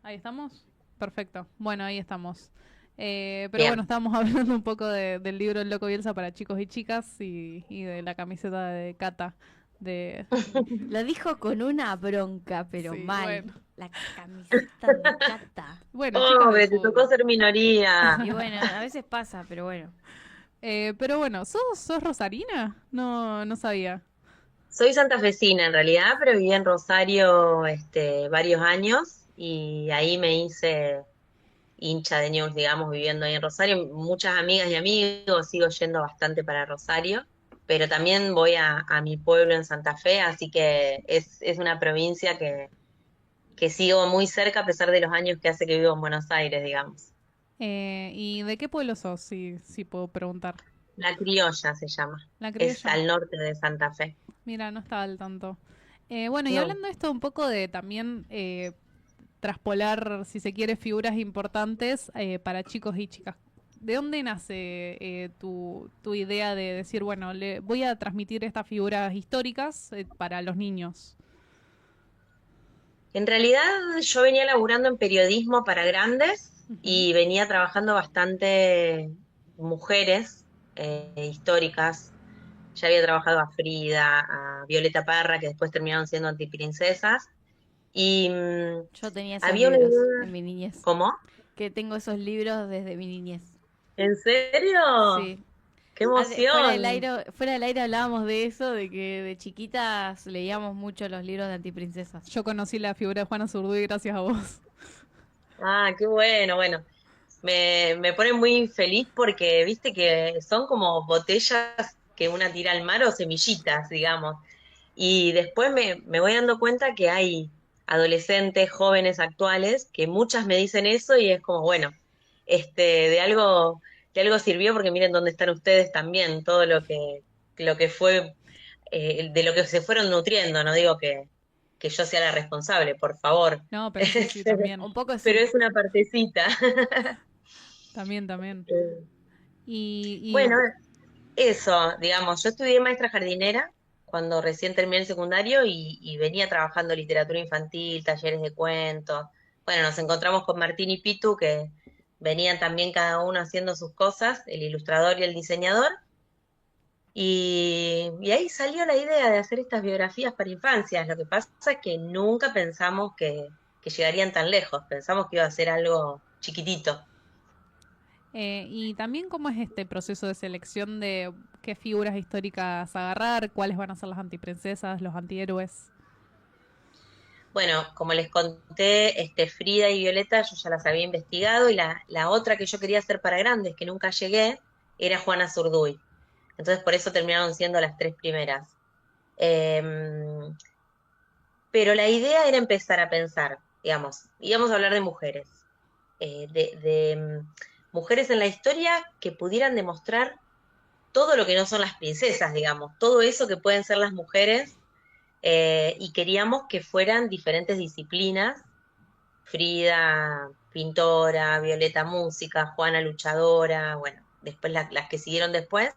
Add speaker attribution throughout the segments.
Speaker 1: Ahí estamos. Perfecto. Bueno, ahí estamos. Pero
Speaker 2: Bien.
Speaker 1: bueno, estábamos hablando un poco del libro El Loco Bielsa para chicos y chicas y de la camiseta de Cata. De...
Speaker 3: Lo dijo con una bronca, pero
Speaker 1: Sí,
Speaker 3: mal.
Speaker 1: bueno.
Speaker 3: La camiseta de Cata.
Speaker 1: Bueno, chicas del
Speaker 2: Pobre, te tocó
Speaker 1: fútbol.
Speaker 2: ser minoría.
Speaker 3: Y bueno, a veces pasa, pero bueno.
Speaker 1: Pero bueno, ¿sos rosarina? No, no sabía.
Speaker 2: Soy santafesina en realidad, pero viví en Rosario varios años y ahí me hice hincha de News, digamos, viviendo ahí en Rosario. Muchas amigas y amigos, sigo yendo bastante para Rosario, pero también voy a mi pueblo en Santa Fe, así que es una provincia que sigo muy cerca a pesar de los años que hace que vivo en Buenos Aires, digamos.
Speaker 1: ¿Y de qué pueblo sos, si puedo preguntar?
Speaker 2: La Criolla se llama,
Speaker 1: La
Speaker 2: es
Speaker 1: criolla.
Speaker 2: al norte de Santa Fe.
Speaker 1: Mira, no estaba al tanto. Bueno, y
Speaker 2: No.
Speaker 1: hablando de esto un poco de también traspolar, si se quiere, figuras importantes para chicos y chicas. ¿De dónde nace tu idea de decir, bueno, le voy a transmitir estas figuras históricas para los niños?
Speaker 2: En realidad yo venía laburando en periodismo para grandes
Speaker 1: Ujú.
Speaker 2: y venía trabajando bastante mujeres históricas. Ya había trabajado a Frida, a Violeta Parra, que después terminaron siendo antiprincesas. Y
Speaker 3: Yo tenía esos
Speaker 2: había una
Speaker 3: libros
Speaker 2: idea.
Speaker 3: en mi niñez.
Speaker 2: ¿Cómo?
Speaker 3: Que tengo esos libros desde mi niñez.
Speaker 2: ¿En serio?
Speaker 3: Sí.
Speaker 2: ¡Qué
Speaker 3: Fuera del aire,
Speaker 2: emoción!
Speaker 3: fuera del aire hablábamos de eso, de que de chiquitas leíamos mucho los libros de antiprincesas.
Speaker 1: Yo conocí la figura de Juana Zurduy gracias a vos.
Speaker 2: Ah, qué bueno, bueno. Me pone muy feliz porque viste que son como botellas que una tira al mar o semillitas, digamos. Y después me voy dando cuenta que hay adolescentes, jóvenes actuales, que muchas me dicen eso y es como, bueno, de algo sirvió porque miren dónde están ustedes también, todo lo que fue, de lo que se fueron nutriendo, no digo que yo sea la responsable, por favor.
Speaker 1: No, pero sí, sí, también.
Speaker 3: Un poco es
Speaker 2: Pero
Speaker 3: un...
Speaker 2: es una partecita.
Speaker 1: También, también. Y
Speaker 2: Bueno, eso, digamos, yo estudié maestra jardinera cuando recién terminé el secundario y venía trabajando literatura infantil, talleres de cuentos. Bueno, nos encontramos con Martín y Pitu, que venían también cada uno haciendo sus cosas, el ilustrador y el diseñador, y ahí salió la idea de hacer estas biografías para infancias. Lo que pasa es que nunca pensamos que llegarían tan lejos, pensamos que iba a ser algo chiquitito.
Speaker 1: y también cómo es este proceso de selección de qué figuras históricas agarrar, cuáles van a ser las antiprincesas, los antihéroes.
Speaker 2: Bueno, como les conté, Frida y Violeta yo ya las había investigado y la otra que yo quería hacer para grandes, que nunca llegué, era Juana Zurduy. Entonces por eso terminaron siendo las tres primeras. Em, pero la idea era empezar a pensar, digamos, íbamos a hablar de mujeres, de mujeres en la historia que pudieran demostrar todo lo que no son las princesas, digamos, todo eso que pueden ser las mujeres, y queríamos que fueran diferentes disciplinas. Frida, pintora, Violeta, música, Juana, luchadora, bueno, después las que siguieron después,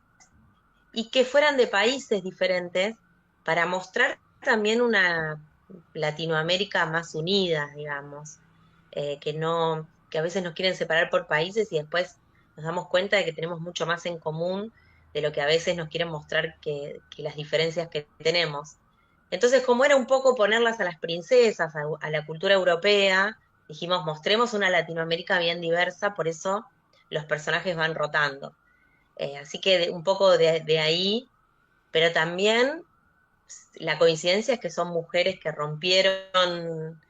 Speaker 2: y que fueran de países diferentes para mostrar también una Latinoamérica más unida, digamos, que no, que a veces nos quieren separar por países y después nos damos cuenta de que tenemos mucho más en común de lo que a veces nos quieren mostrar que las diferencias que tenemos. Entonces, como era un poco ponerlas a las princesas, a la cultura europea, dijimos, mostremos una Latinoamérica bien diversa, por eso los personajes van rotando. Así que un poco de ahí, pero también la coincidencia es que son mujeres que rompieron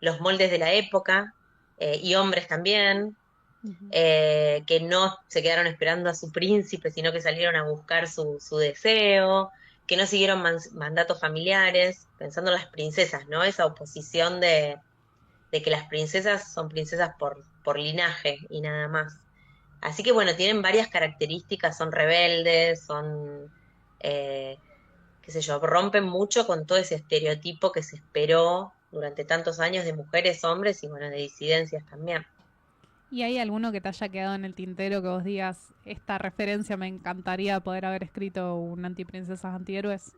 Speaker 2: los moldes de la época, y hombres también,
Speaker 1: Ujú.
Speaker 2: que no se quedaron esperando a su príncipe, sino que salieron a buscar su deseo, que no siguieron mandatos familiares, pensando en las princesas, ¿no? Esa oposición de que las princesas son princesas por linaje y nada más. Así que bueno, tienen varias características, son rebeldes, son, eh, qué sé yo, rompen mucho con todo ese estereotipo que se esperó durante tantos años de mujeres, hombres y bueno, de disidencias también.
Speaker 1: ¿Y hay alguno que te haya quedado en el tintero que vos digas, esta referencia me encantaría poder haber escrito un antiprincesas antihéroes?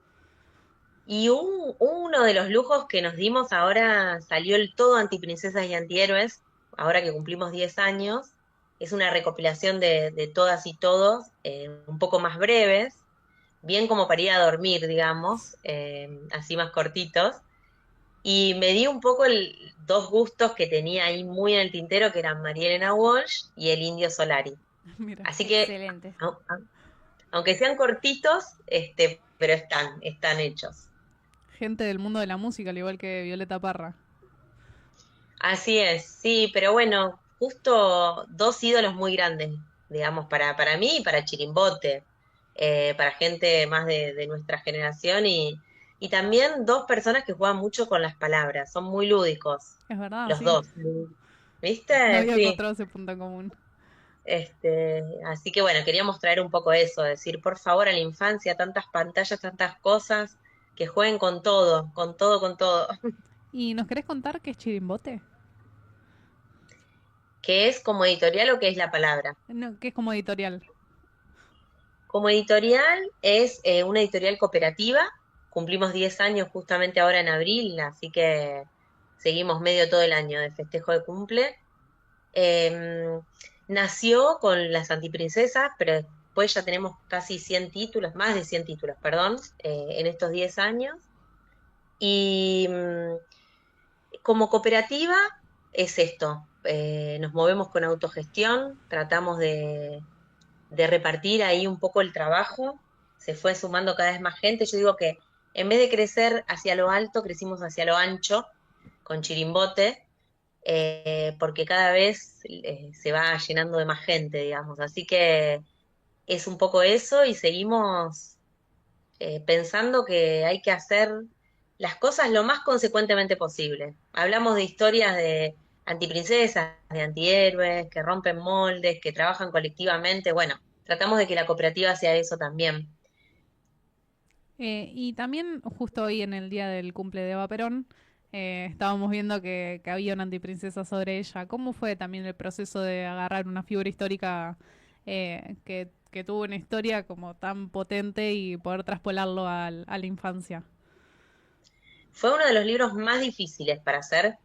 Speaker 2: Y uno de los lujos que nos dimos ahora salió el todo Antiprincesas y Antihéroes, ahora que cumplimos 10 años. Es una recopilación de todas y todos, un poco más breves, bien como para ir a dormir, digamos, así más cortitos. Y me di un poco dos gustos que tenía ahí muy en el tintero, que eran María Elena Walsh y el Indio Solari.
Speaker 1: Mira,
Speaker 2: Así que,
Speaker 3: Excelente.
Speaker 2: aunque sean cortitos, pero están hechos.
Speaker 1: gente del mundo de la música, al igual que Violeta Parra.
Speaker 2: Así es, sí, pero bueno, justo dos ídolos muy grandes, digamos, para mí y para Chirimbote, para gente más de nuestra generación y también dos personas que juegan mucho con las palabras, son muy lúdicos,
Speaker 1: Es verdad,
Speaker 2: los
Speaker 1: sí.
Speaker 2: dos.
Speaker 1: No
Speaker 2: ¿Viste?
Speaker 1: había
Speaker 2: Sí.
Speaker 1: encontrado ese punto en común.
Speaker 2: Así que bueno, queríamos traer un poco eso, decir, por favor, a la infancia, tantas pantallas, tantas cosas, que jueguen con todo, con todo, con todo.
Speaker 1: ¿Y nos querés contar qué es Chirimbote?
Speaker 2: ¿Qué es como editorial o qué es la palabra?
Speaker 1: No, que es como editorial.
Speaker 2: Como editorial es una editorial cooperativa, cumplimos 10 años justamente ahora en abril, así que seguimos medio todo el año de festejo de cumple. Eh, Nació con las antiprincesas, pero después ya tenemos casi 100 títulos, más de 100 títulos, perdón, en estos 10 años. Y como cooperativa es esto, nos movemos con autogestión, tratamos de repartir ahí un poco el trabajo, se fue sumando cada vez más gente. Yo digo que en vez de crecer hacia lo alto, crecimos hacia lo ancho con Chirimbote, porque cada vez se va llenando de más gente, digamos. Así que es un poco eso y seguimos pensando que hay que hacer las cosas lo más consecuentemente posible. Hablamos de historias de antiprincesas, de antihéroes, que rompen moldes, que trabajan colectivamente. Bueno, tratamos de que la cooperativa sea eso también.
Speaker 1: Y también, justo hoy en el día del cumple de Eva Perón, estábamos viendo que había una antiprincesa sobre ella. ¿Cómo fue también el proceso de agarrar una figura histórica que tuvo una historia como tan potente y poder traspolarlo a la infancia?
Speaker 2: Fue uno de los libros más difíciles para hacer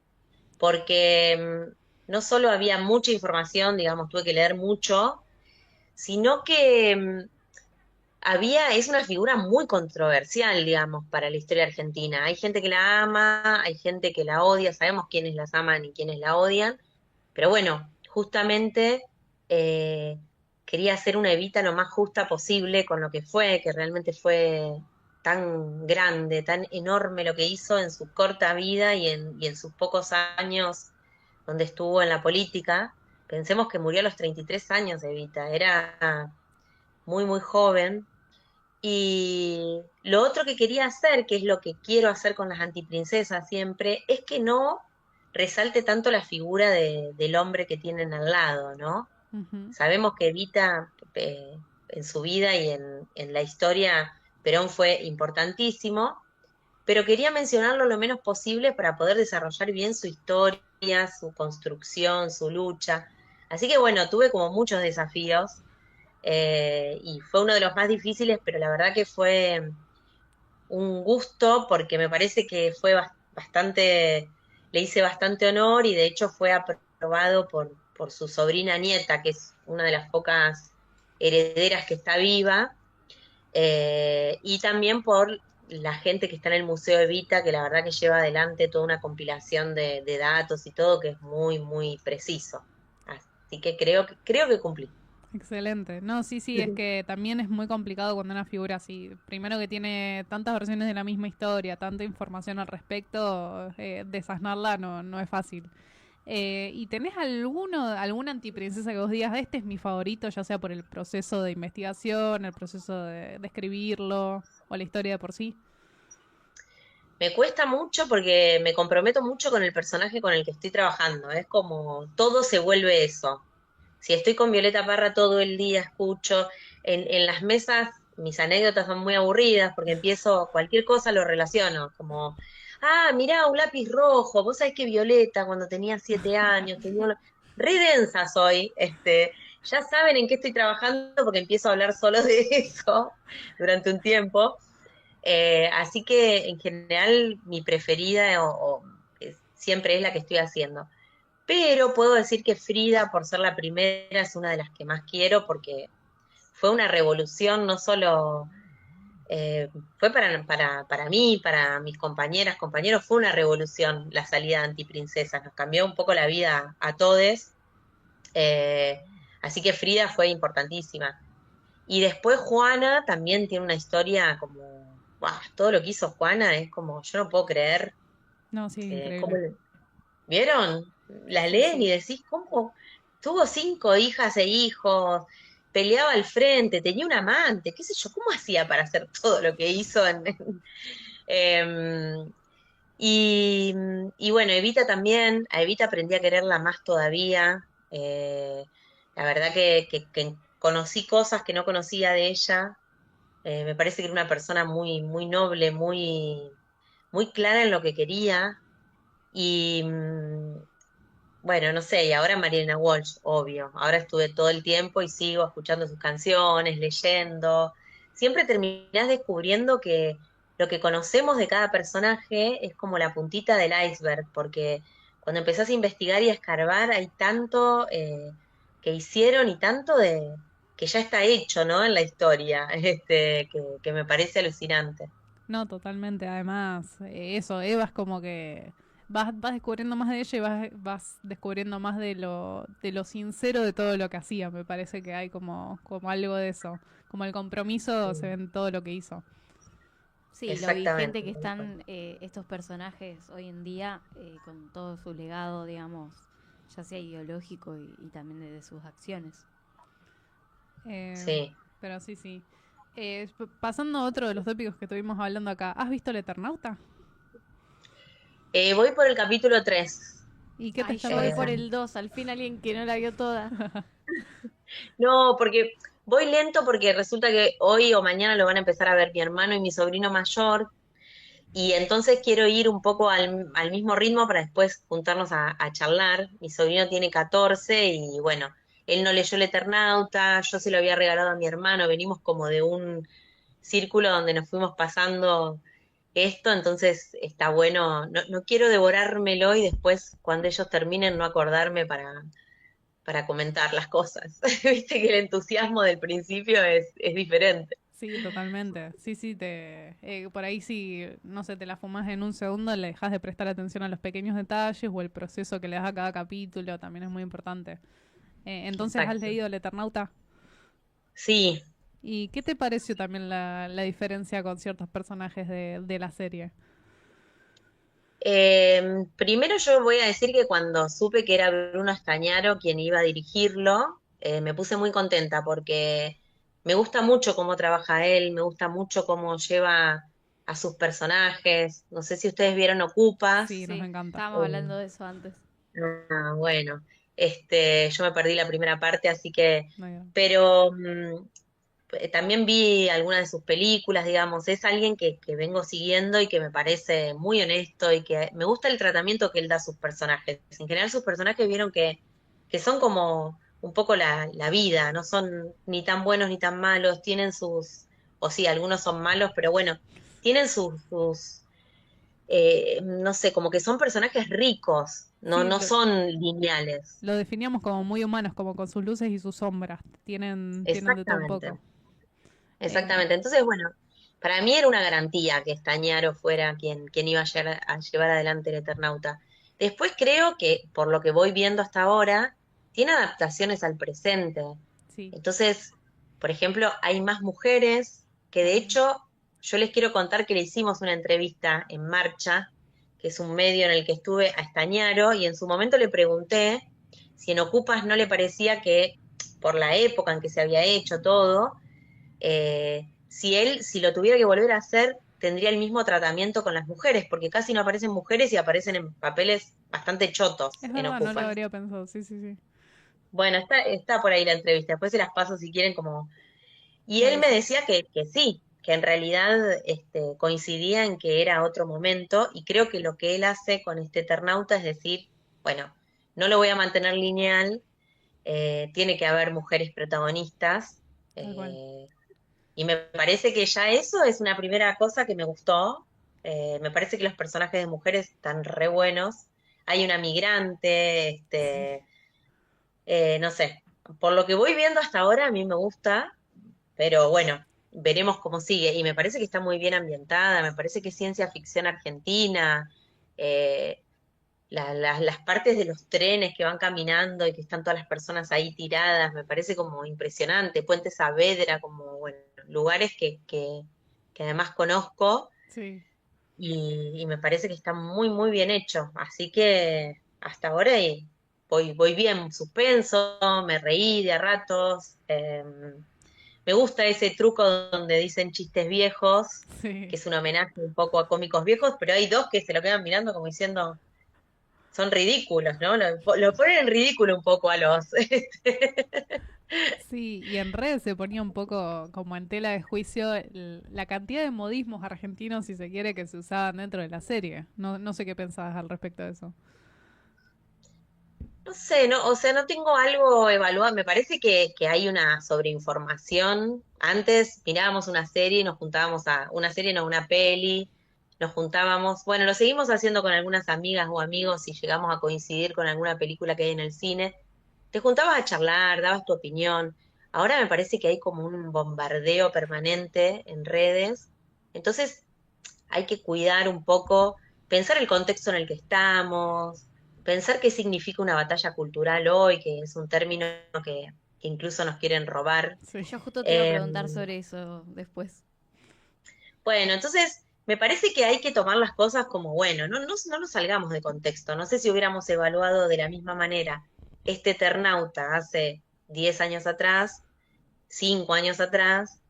Speaker 2: porque no solo había mucha información, digamos, tuve que leer mucho, sino que es una figura muy controversial, digamos, para la historia argentina. Hay gente que la ama, hay gente que la odia, sabemos quiénes las aman y quiénes la odian, pero bueno, justamente eh, quería hacer una Evita lo más justa posible con lo que fue, que realmente fue tan grande, tan enorme lo que hizo en su corta vida y en sus pocos años donde estuvo en la política. Pensemos que murió a los 33 años, Evita, era muy, muy joven. Y lo otro que quería hacer, que es lo que quiero hacer con las antiprincesas siempre, es que no resalte tanto la figura del hombre que tienen al lado, ¿no?
Speaker 1: Ujú.
Speaker 2: Sabemos que Evita, en su vida y en la historia, Perón fue importantísimo, pero quería mencionarlo lo menos posible para poder desarrollar bien su historia, su construcción, su lucha. Así que bueno, tuve como muchos desafíos y fue uno de los más difíciles, pero la verdad que fue un gusto porque me parece que fue bastante, le hice bastante honor y de hecho fue aprobado por su sobrina nieta, que es una de las pocas herederas que está viva, y también por la gente que está en el Museo Evita, que la verdad que lleva adelante toda una compilación de datos y todo que es muy, muy preciso. Así que creo que cumplí.
Speaker 1: Excelente. No, sí, sí, es que también es muy complicado cuando una figura así, primero que tiene tantas versiones de la misma historia, tanta información al respecto, desasnarla no es fácil. ¿Y tenés alguna antiprincesa que vos digas, este es mi favorito, ya sea por el proceso de investigación, el proceso de escribirlo o la historia de por sí?
Speaker 2: Me cuesta mucho porque me comprometo mucho con el personaje con el que estoy trabajando. Es como todo se vuelve eso. Si estoy con Violeta Parra todo el día, escucho. En las mesas mis anécdotas son muy aburridas porque empiezo cualquier cosa lo relaciono. Como, mirá, un lápiz rojo. Vos sabés que Violeta cuando tenía 7 años tenía re densa soy. Ya saben en qué estoy trabajando porque empiezo a hablar solo de eso durante un tiempo. Así que en general mi preferida siempre es la que estoy haciendo. Pero puedo decir que Frida, por ser la primera, es una de las que más quiero porque fue una revolución, no solo fue para mí, para mis compañeras, compañeros, fue una revolución la salida de Antiprincesas, nos cambió un poco la vida a todos, eh, así que Frida fue importantísima. Y después Juana también tiene una historia como, ¡guau! Todo lo que hizo Juana es como, yo no puedo creer,
Speaker 1: No, sí,
Speaker 2: cómo,
Speaker 1: increíble.
Speaker 2: ¿vieron? La
Speaker 3: Sí,
Speaker 2: leen y
Speaker 3: sí.
Speaker 2: decís, ¿cómo? Tuvo 5 hijas e hijos, peleaba al frente, tenía un amante, qué sé yo, ¿cómo hacía para hacer todo lo que hizo em, y, y bueno, Evita también, a Evita aprendí a quererla más todavía. La verdad que conocí cosas que no conocía de ella. Me parece que era una persona muy, muy noble, muy clara en lo que quería. Y bueno, no sé, y ahora Mariana Walsh, obvio. Ahora estuve todo el tiempo y sigo escuchando sus canciones, leyendo. Siempre terminás descubriendo que lo que conocemos de cada personaje es como la puntita del iceberg, porque cuando empezás a investigar y a escarbar hay tanto que hicieron y tanto de que ya está hecho, ¿no? En la historia, que me parece alucinante.
Speaker 1: No, totalmente. Además, eso, Eva es como que vas descubriendo más de ella y vas descubriendo más de lo sincero de todo lo que hacía. Me parece que hay como algo de eso. Como el compromiso se ve en todo lo que hizo.
Speaker 3: Sí, lo vigente
Speaker 2: Exactamente.
Speaker 3: que están estos personajes hoy en día con todo su legado, digamos, ya sea ideológico y también de sus acciones.
Speaker 1: Eh,
Speaker 2: Sí.
Speaker 1: pero sí, sí. Pasando a otro de los tópicos que estuvimos hablando acá. ¿Has visto El Eternauta?
Speaker 2: Voy por el capítulo 3.
Speaker 1: ¿Y qué te
Speaker 3: Ay,
Speaker 1: está
Speaker 3: yo voy por
Speaker 1: pareciendo?
Speaker 3: el 2, al fin alguien que no la vio toda.
Speaker 2: No, porque voy lento porque resulta que hoy o mañana lo van a empezar a ver mi hermano y mi sobrino mayor, y entonces quiero ir un poco al mismo ritmo para después juntarnos a charlar. Mi sobrino tiene 14 y bueno, él no leyó El Eternauta, yo se lo había regalado a mi hermano, venimos como de un círculo donde nos fuimos pasando esto, entonces está bueno, no quiero devorármelo y después cuando ellos terminen no acordarme para comentar las cosas. Viste que el entusiasmo del principio es diferente.
Speaker 1: Sí, totalmente. Sí, sí, por ahí sí, no sé, te la fumas en un segundo, le dejas de prestar atención a los pequeños detalles o el proceso que le das a cada capítulo, también es muy importante. Entonces, ¿has
Speaker 2: Exacto.
Speaker 1: leído El Eternauta?
Speaker 2: Sí.
Speaker 1: ¿Y qué te pareció también la diferencia con ciertos personajes de la serie?
Speaker 2: Primero yo voy a decir que cuando supe que era Bruno Estañaro quien iba a dirigirlo, me puse muy contenta porque me gusta mucho cómo trabaja él, me gusta mucho cómo lleva a sus personajes. No sé si ustedes vieron Ocupas.
Speaker 1: Sí, nos
Speaker 3: Sí,
Speaker 1: encanta.
Speaker 3: estábamos hablando de eso antes.
Speaker 2: Bueno, yo me perdí la primera parte, así que,
Speaker 1: No hay-
Speaker 2: pero también vi algunas de sus películas, digamos, es alguien que vengo siguiendo y que me parece muy honesto y que me gusta el tratamiento que él da a sus personajes. En general sus personajes vieron que son como un poco la vida, no son ni tan buenos ni tan malos, tienen o sí, algunos son malos, pero bueno, tienen no sé, como que son personajes ricos, no,
Speaker 1: Sí,
Speaker 2: no son lineales.
Speaker 1: lo definíamos como muy humanos, como con sus luces y sus sombras. Tienen de todo un
Speaker 2: Exactamente.
Speaker 1: poco. Eh,
Speaker 2: Exactamente. Entonces, bueno, para mí era una garantía que Estañaro fuera quien iba a llevar adelante el Eternauta. Después creo que, por lo que voy viendo hasta ahora, tiene adaptaciones al presente.
Speaker 1: sí.
Speaker 2: Entonces, por ejemplo, hay más mujeres que de
Speaker 3: También.
Speaker 2: hecho yo les quiero contar que le hicimos una entrevista en Marcha, que es un medio en el que estuve a Estañaro, y en su momento le pregunté si en Ocupas no le parecía que, por la época en que se había hecho todo, si lo tuviera que volver a hacer, tendría el mismo tratamiento con las mujeres, porque casi no aparecen mujeres y aparecen en papeles bastante chotos
Speaker 1: Es
Speaker 2: en
Speaker 1: verdad, no lo
Speaker 2: Ocupas.
Speaker 1: habría pensado. Sí, sí, sí.
Speaker 2: Bueno, está por ahí la entrevista, después se las paso si quieren como... Y él me
Speaker 3: Buenísimo.
Speaker 2: decía que sí, que en realidad coincidía en que era otro momento, y creo que lo que él hace con este Eternauta es decir, bueno, no lo voy a mantener lineal, tiene que haber mujeres protagonistas,
Speaker 1: Tal cual.
Speaker 2: eh, Y me parece que ya eso es una primera cosa que me gustó. Me parece que los personajes de mujeres están re buenos. Hay una migrante,
Speaker 1: Sí.
Speaker 2: no sé, por lo que voy viendo hasta ahora a mí me gusta, pero bueno, veremos cómo sigue. Y me parece que está muy bien ambientada, me parece que es ciencia ficción argentina. eh, las partes de los trenes que van caminando y que están todas las personas ahí tiradas, me parece como impresionante. Puente Saavedra, como, bueno, lugares que además conozco
Speaker 1: Sí.
Speaker 2: y me parece que está muy, muy bien hecho. Así que hasta ahora voy bien, suspenso, me reí de a ratos. Me gusta ese truco donde dicen chistes viejos, que
Speaker 1: Sí.
Speaker 2: es un homenaje un poco a cómicos viejos, pero hay dos que se lo quedan mirando como diciendo son ridículos, ¿no? Lo ponen en ridículo un poco a los...
Speaker 1: Sí, y en redes se ponía un poco como en tela de juicio la cantidad de modismos argentinos, si se quiere, que se usaban dentro de la serie. No, no sé qué pensabas al respecto de eso.
Speaker 2: No sé, no, o sea, no tengo algo evaluado. Me parece que hay una sobreinformación. Antes mirábamos una serie y nos juntábamos a, una serie, no, una peli, nos juntábamos, bueno, lo seguimos haciendo con algunas amigas o amigos si llegamos a coincidir con alguna película que hay en el cine. Te juntabas a charlar, dabas tu opinión. Ahora me parece que hay como un bombardeo permanente en redes. Entonces, hay que cuidar un poco, pensar el contexto en el que estamos, pensar qué significa una batalla cultural hoy, que es un término que incluso nos quieren robar.
Speaker 1: Sí.
Speaker 3: Yo justo te iba a
Speaker 2: Eh,
Speaker 3: preguntar sobre eso después.
Speaker 2: bueno, entonces me parece que hay que tomar las cosas como, bueno, no nos salgamos de contexto. No sé si hubiéramos evaluado de la misma manera este Eternauta hace 10 años atrás, 5 años atrás,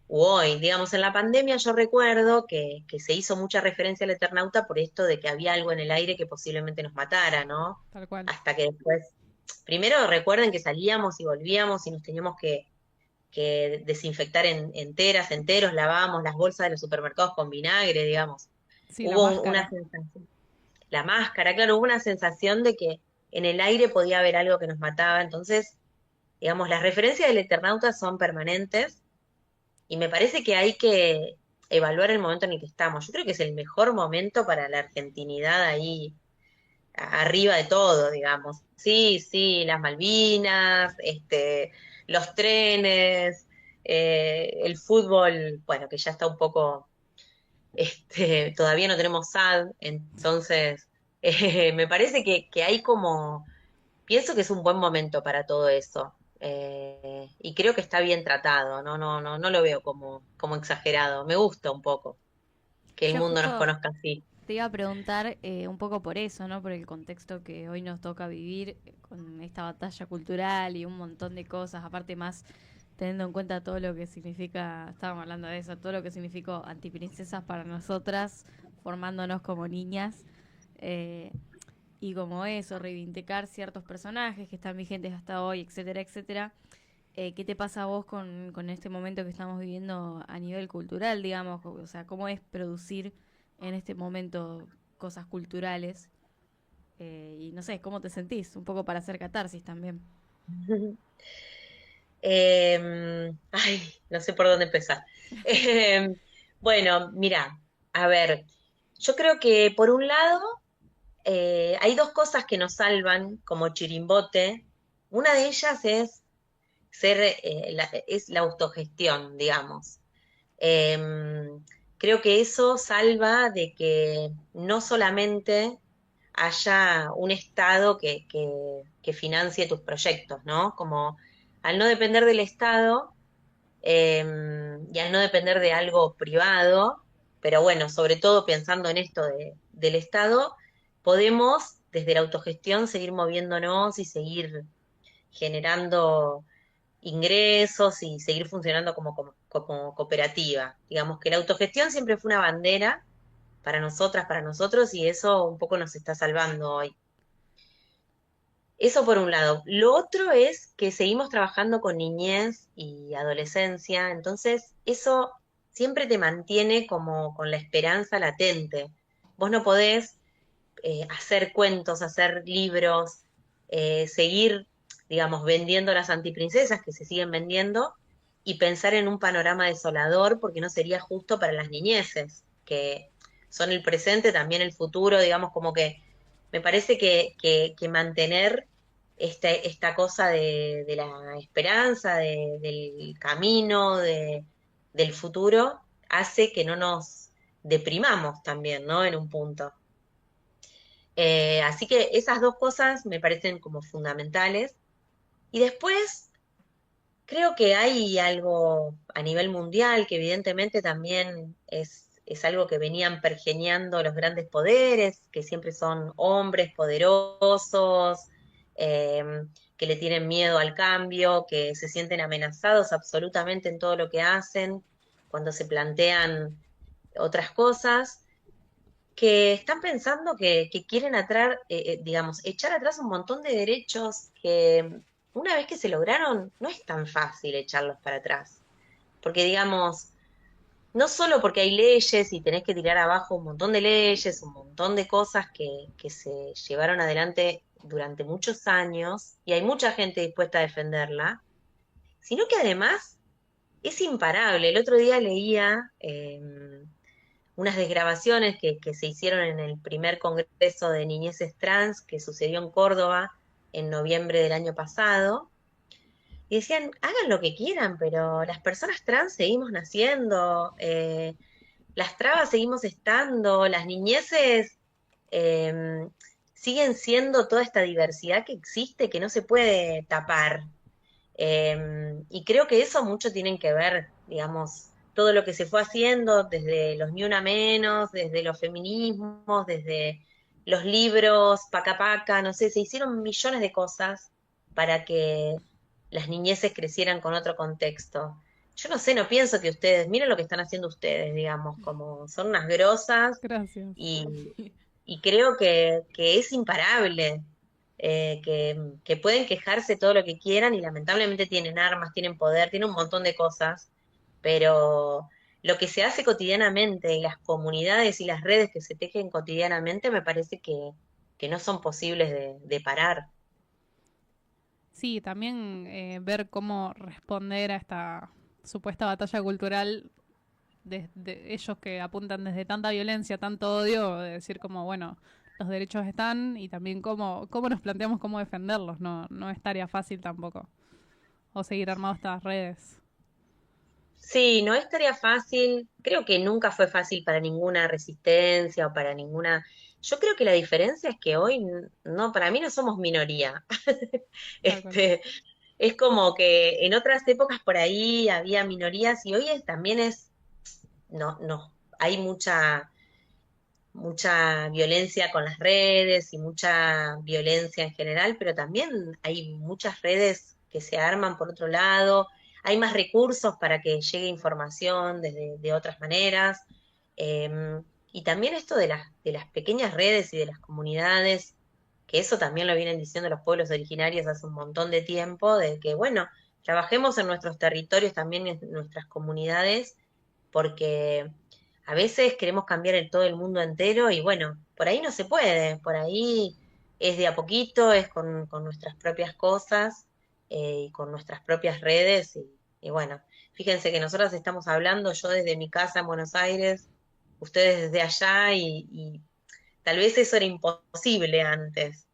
Speaker 2: hoy, digamos, en la pandemia yo recuerdo que se hizo mucha referencia al Eternauta por esto de que había algo en el aire que posiblemente nos matara, ¿no?
Speaker 1: Tal cual.
Speaker 2: Hasta que después, primero recuerden que salíamos y volvíamos y nos teníamos que desinfectar enteros, lavábamos las bolsas de los supermercados con vinagre, digamos.
Speaker 1: Sí, la
Speaker 2: Hubo una
Speaker 1: máscara.
Speaker 2: sensación, la máscara, claro, hubo una sensación de que en el aire podía haber algo que nos mataba, entonces, digamos, las referencias del Eternauta son permanentes y me parece que hay que evaluar el momento en el que estamos. Yo creo que es el mejor momento para la argentinidad ahí arriba de todo, digamos. Sí, sí, las Malvinas, los trenes, el fútbol, bueno, que ya está un poco, todavía no tenemos SAD, entonces me parece que hay como pienso que es un buen momento para todo eso. Y creo que está bien tratado, no lo veo como exagerado. Me gusta un poco que el
Speaker 3: Yo
Speaker 2: mundo nos
Speaker 3: justo
Speaker 2: conozca así.
Speaker 3: te iba a preguntar un poco por eso, ¿no? Por el contexto que hoy nos toca vivir con esta batalla cultural y un montón de cosas, aparte más teniendo en cuenta todo lo que significa, estábamos hablando de eso, todo lo que significó antiprincesas para nosotras, formándonos como niñas. eh, y como eso, reivindicar ciertos personajes que están vigentes hasta hoy, etcétera, etcétera. ¿Qué te pasa a vos con este momento que estamos viviendo a nivel cultural, digamos? O sea, ¿cómo es producir en este momento cosas culturales? Y no sé, ¿cómo te sentís? Un poco para hacer catarsis también.
Speaker 2: Ay, no sé por dónde empezar. Em, bueno, mira, a ver, yo creo que por un lado hay dos cosas que nos salvan como chirimbote. Una de ellas es es la autogestión, digamos. Creo que eso salva de que no solamente haya un Estado que financie tus proyectos, ¿no? Como al no depender del Estado y al no depender de algo privado, pero bueno, sobre todo pensando en esto del Estado, podemos desde la autogestión seguir moviéndonos y seguir generando ingresos y seguir funcionando como cooperativa. Digamos que la autogestión siempre fue una bandera para nosotras, para nosotros, y eso un poco nos está salvando hoy. Eso por un lado. Lo otro es que seguimos trabajando con niñez y adolescencia, entonces eso siempre te mantiene como con la esperanza latente. Vos no podés hacer cuentos, hacer libros, seguir, digamos, vendiendo las antiprincesas que se siguen vendiendo, y pensar en un panorama desolador porque no sería justo para las niñeces, que son el presente, también el futuro, digamos, como que me parece que mantener esta cosa de la esperanza, del camino, del futuro, hace que no nos deprimamos también, ¿no? En un punto. Así que esas dos cosas me parecen como fundamentales. Y después creo que hay algo a nivel mundial que evidentemente también es algo que venían pergeñando los grandes poderes, que siempre son hombres poderosos, eh, que le tienen miedo al cambio, que se sienten amenazados absolutamente en todo lo que hacen, cuando se plantean otras cosas que están pensando que quieren digamos, echar atrás un montón de derechos que una vez que se lograron, no es tan fácil echarlos para atrás. Porque, digamos, no solo porque hay leyes y tenés que tirar abajo un montón de leyes, un montón de cosas que se llevaron adelante durante muchos años, y hay mucha gente dispuesta a defenderla, sino que además es imparable. El otro día leía unas desgrabaciones que se hicieron en el primer Congreso de Niñeces Trans que sucedió en Córdoba en noviembre del año pasado, y decían, hagan lo que quieran, pero las personas trans seguimos naciendo, las trabas seguimos estando, las niñeces eh, siguen siendo toda esta diversidad que existe, que no se puede tapar. Y creo que eso mucho tienen que ver, digamos, todo lo que se fue haciendo desde los Ni Una Menos, desde los feminismos, desde los libros, Paca Paca, no sé, se hicieron millones de cosas para que las niñeces crecieran con otro contexto. Yo no sé, no pienso que ustedes, miren lo que están haciendo ustedes, digamos, como son unas grosas
Speaker 1: Gracias.
Speaker 2: y, y creo que es imparable, que pueden quejarse todo lo que quieran y lamentablemente tienen armas, tienen poder, tienen un montón de cosas, pero lo que se hace cotidianamente y las comunidades y las redes que se tejen cotidianamente me parece que no son posibles de parar.
Speaker 1: Sí, también ver cómo responder a esta supuesta batalla cultural de ellos que apuntan desde tanta violencia, tanto odio, de decir como, bueno, los derechos están y también cómo nos planteamos cómo defenderlos. No, no es tarea fácil tampoco. O seguir armado estas redes.
Speaker 2: Sí, no es tarea fácil, creo que nunca fue fácil para ninguna resistencia o para ninguna... Yo creo que la diferencia es que hoy, no, para mí no somos minoría.
Speaker 1: Tal cual.
Speaker 2: Este, es como que en otras épocas por ahí había minorías y hoy también no, no, hay mucha violencia con las redes y mucha violencia en general, pero también hay muchas redes que se arman por otro lado, hay más recursos para que llegue información de otras maneras, eh, y también esto de las pequeñas redes y de las comunidades, que eso también lo vienen diciendo los pueblos originarios hace un montón de tiempo, de que, bueno, trabajemos en nuestros territorios, también en nuestras comunidades, porque a veces queremos cambiar todo el mundo entero y bueno, por ahí no se puede, por ahí es de a poquito, es con nuestras propias cosas y con nuestras propias redes y bueno, fíjense que nosotros estamos hablando, yo desde mi casa en Buenos Aires, ustedes desde allá y tal vez eso era imposible antes,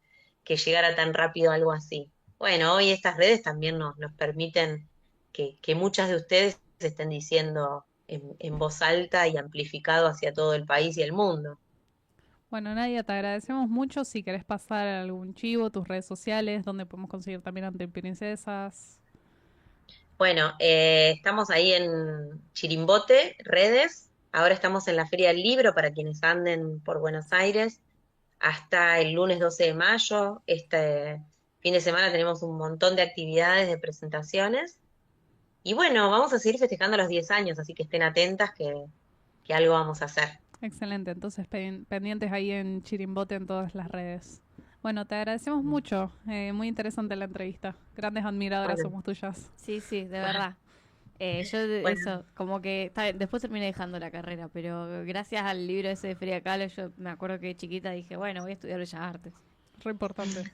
Speaker 2: que llegara tan rápido algo así. Bueno, hoy estas redes también nos permiten que muchas de ustedes estén diciendo en voz alta y amplificado hacia todo el país y el mundo.
Speaker 1: Bueno, Nadia, te agradecemos mucho. Si querés pasar algún chivo, tus redes sociales, donde podemos conseguir también ante princesas.
Speaker 2: Bueno, estamos ahí en Chirimbote, redes. Ahora estamos en la Feria del Libro para quienes anden por Buenos Aires hasta el lunes 12 de mayo. Este fin de semana tenemos un montón de actividades, de presentaciones. Y bueno, vamos a seguir festejando los 10 años, así que estén atentas que algo vamos a hacer.
Speaker 1: Excelente, entonces pendientes ahí en Chirimbote en todas las redes. Bueno, te agradecemos mucho. Muy interesante la entrevista. Grandes admiradoras
Speaker 2: Bueno,
Speaker 1: somos tuyas.
Speaker 3: Sí, sí, de verdad.
Speaker 2: bueno,
Speaker 3: Eso, como que está bien, después terminé dejando la carrera, pero gracias al libro ese de Frida Kahlo, yo me acuerdo que de chiquita dije, bueno, voy a estudiar Bellas Artes.
Speaker 1: Re importante.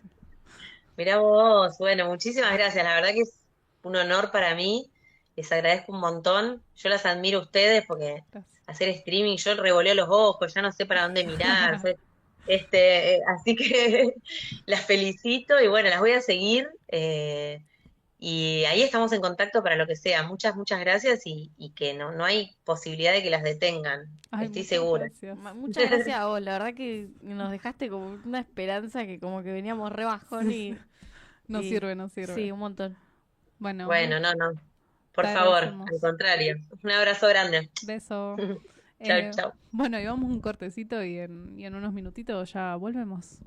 Speaker 2: mirá vos, bueno, muchísimas gracias. La verdad que es un honor para mí. les agradezco un montón. Yo las admiro a ustedes porque
Speaker 1: Gracias.
Speaker 2: hacer streaming, yo revoleo los ojos, ya no sé para dónde mirar. Así que las felicito y bueno, las voy a seguir. Y ahí estamos en contacto para lo que sea. Muchas, muchas gracias y que no hay posibilidad de que las detengan.
Speaker 1: Ay,
Speaker 2: Estoy
Speaker 1: muchas
Speaker 2: segura.
Speaker 1: gracias.
Speaker 3: Muchas gracias a vos, la verdad que nos dejaste como una esperanza que como que veníamos re bajón
Speaker 1: Nos
Speaker 3: y
Speaker 1: sirve, nos sirve.
Speaker 3: sí, un montón.
Speaker 1: Bueno,
Speaker 2: Bueno, no. Por
Speaker 1: te
Speaker 2: favor,
Speaker 1: agradecemos.
Speaker 2: al contrario. Un abrazo grande.
Speaker 1: Beso.
Speaker 2: Chau, chau.
Speaker 1: Bueno, y vamos un cortecito y en unos minutitos ya volvemos.